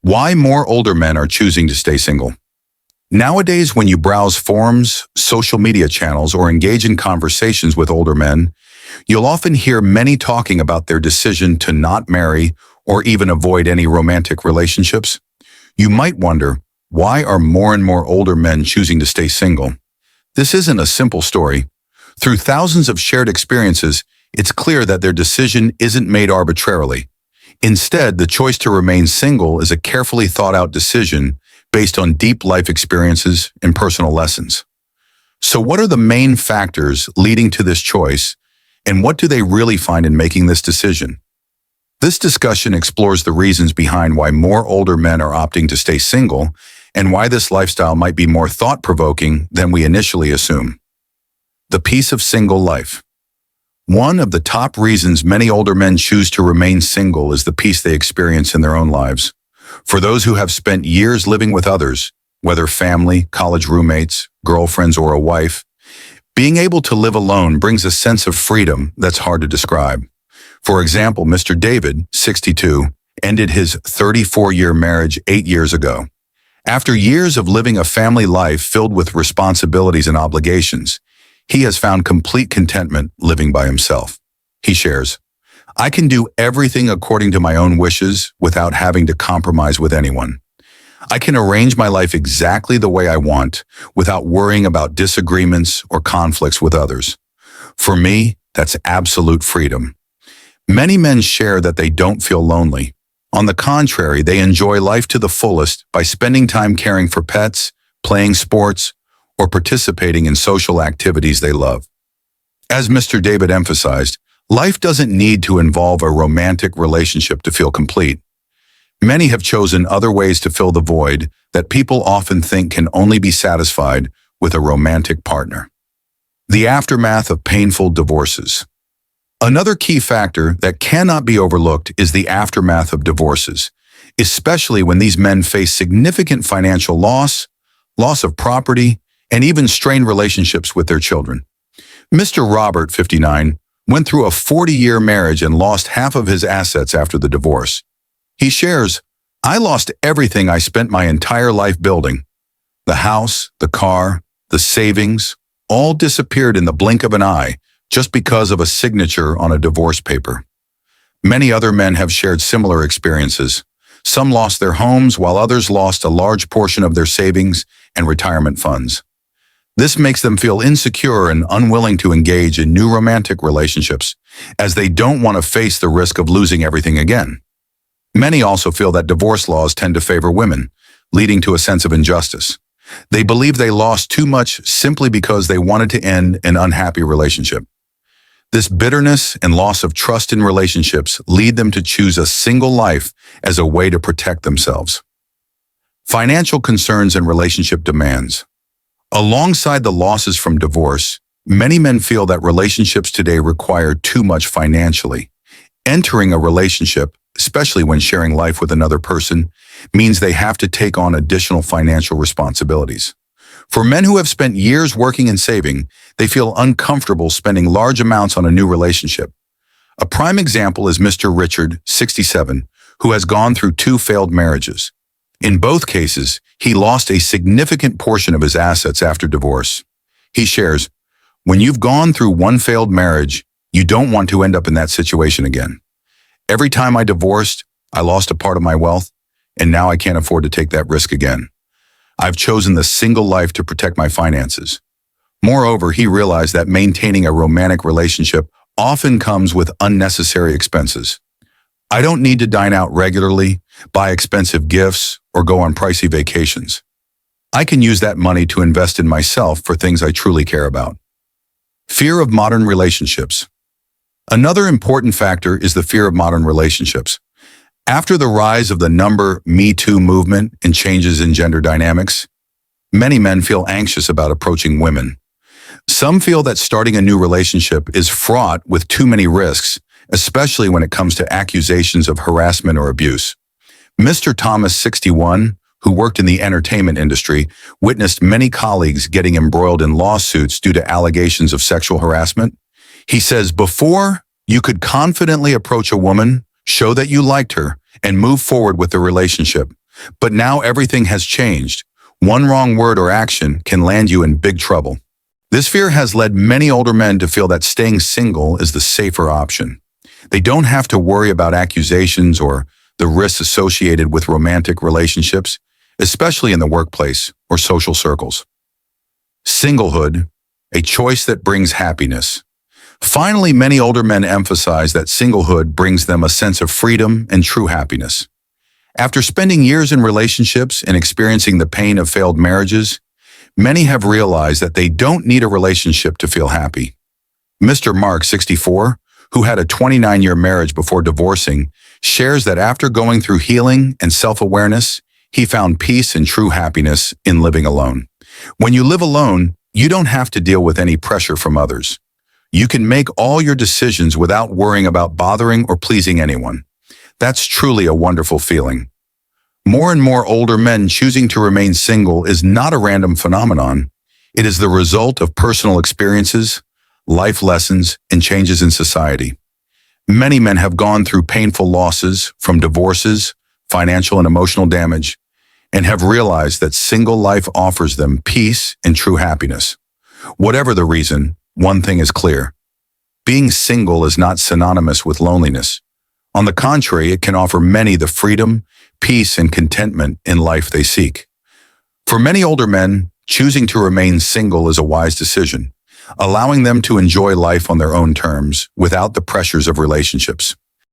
Why more older men are choosing to stay single. Nowadays, when you browse forums, social media channels, or engage in conversations with older men, you'll often hear many talking about their decision to not marry or even avoid any romantic relationships. You might wonder, why are more and more older men choosing to stay single? This isn't a simple story. Through thousands of shared experiences, it's clear that their decision isn't made arbitrarily. Instead, the choice to remain single is a carefully thought-out decision based on deep life experiences and personal lessons. So what are the main factors leading to this choice, and what do they really find in making this decision? This discussion explores the reasons behind why more older men are opting to stay single and why this lifestyle might be more thought-provoking than we initially assume. The peace of single life. One of the top reasons many older men choose to remain single is the peace they experience in their own lives. For those who have spent years living with others, whether family, college roommates, girlfriends, or a wife, being able to live alone brings a sense of freedom that's hard to describe. For example, Mr. David, 62, ended his 34-year marriage 8 years ago. After years of living a family life filled with responsibilities and obligations, he has found complete contentment living by himself. He shares, "I can do everything according to my own wishes without having to compromise with anyone. I can arrange my life exactly the way I want without worrying about disagreements or conflicts with others. For me, that's absolute freedom." Many men share that they don't feel lonely. On the contrary, they enjoy life to the fullest by spending time caring for pets, playing sports, or participating in social activities they love. As Mr. David emphasized, life doesn't need to involve a romantic relationship to feel complete. Many have chosen other ways to fill the void that people often think can only be satisfied with a romantic partner. The aftermath of painful divorces. Another key factor that cannot be overlooked is the aftermath of divorces, especially when these men face significant financial loss of property, and even strained relationships with their children. Mr. Robert, 59, went through a 40-year marriage and lost half of his assets after the divorce. He shares, "I lost everything I spent my entire life building. The house, the car, the savings, all disappeared in the blink of an eye just because of a signature on a divorce paper." Many other men have shared similar experiences. Some lost their homes, while others lost a large portion of their savings and retirement funds. This makes them feel insecure and unwilling to engage in new romantic relationships, as they don't want to face the risk of losing everything again. Many also feel that divorce laws tend to favor women, leading to a sense of injustice. They believe they lost too much simply because they wanted to end an unhappy relationship. This bitterness and loss of trust in relationships lead them to choose a single life as a way to protect themselves. Financial concerns and relationship demands. Alongside the losses from divorce, many men feel that relationships today require too much financially. Entering a relationship, especially when sharing life with another person, means they have to take on additional financial responsibilities. For men who have spent years working and saving, they feel uncomfortable spending large amounts on a new relationship. A prime example is Mr. Richard, 67, who has gone through 2 failed marriages. In both cases, he lost a significant portion of his assets after divorce. He shares, "When you've gone through one failed marriage, you don't want to end up in that situation again. Every time I divorced, I lost a part of my wealth, and now I can't afford to take that risk again. I've chosen the single life to protect my finances." Moreover, he realized that maintaining a romantic relationship often comes with unnecessary expenses. "I don't need to dine out regularly, buy expensive gifts, or go on pricey vacations. I can use that money to invest in myself for things I truly care about." Fear of modern relationships. Another important factor is the fear of modern relationships. After the rise of the Me Too movement and changes in gender dynamics, many men feel anxious about approaching women. Some feel that starting a new relationship is fraught with too many risks, especially when it comes to accusations of harassment or abuse. Mr. Thomas, 61, who worked in the entertainment industry, witnessed many colleagues getting embroiled in lawsuits due to allegations of sexual harassment. He says, "Before, you could confidently approach a woman, show that you liked her, and move forward with the relationship. But now everything has changed. One wrong word or action can land you in big trouble. This fear has led many older men to feel that staying single is the safer option. They don't have to worry about accusations or the risks associated with romantic relationships, especially in the workplace or social circles. Singlehood, a choice that brings happiness. Finally, many older men emphasize that singlehood brings them a sense of freedom and true happiness. After spending years in relationships and experiencing the pain of failed marriages, many have realized that they don't need a relationship to feel happy. Mr. Mark, 64, who had a 29-year marriage before divorcing, shares that after going through healing and self-awareness, he found peace and true happiness in living alone. When you live alone, you don't have to deal with any pressure from others. You can make all your decisions without worrying about bothering or pleasing anyone. That's truly a wonderful feeling. More and more older men choosing to remain single is not a random phenomenon. It is the result of personal experiences, life lessons, and changes in society. Many men have gone through painful losses from divorces, financial and emotional damage, and have realized that single life offers them peace and true happiness. Whatever the reason, one thing is clear. Being single is not synonymous with loneliness. On the contrary, it can offer many the freedom, peace, and contentment in life they seek. For many older men, choosing to remain single is a wise decision, allowing them to enjoy life on their own terms without the pressures of relationships.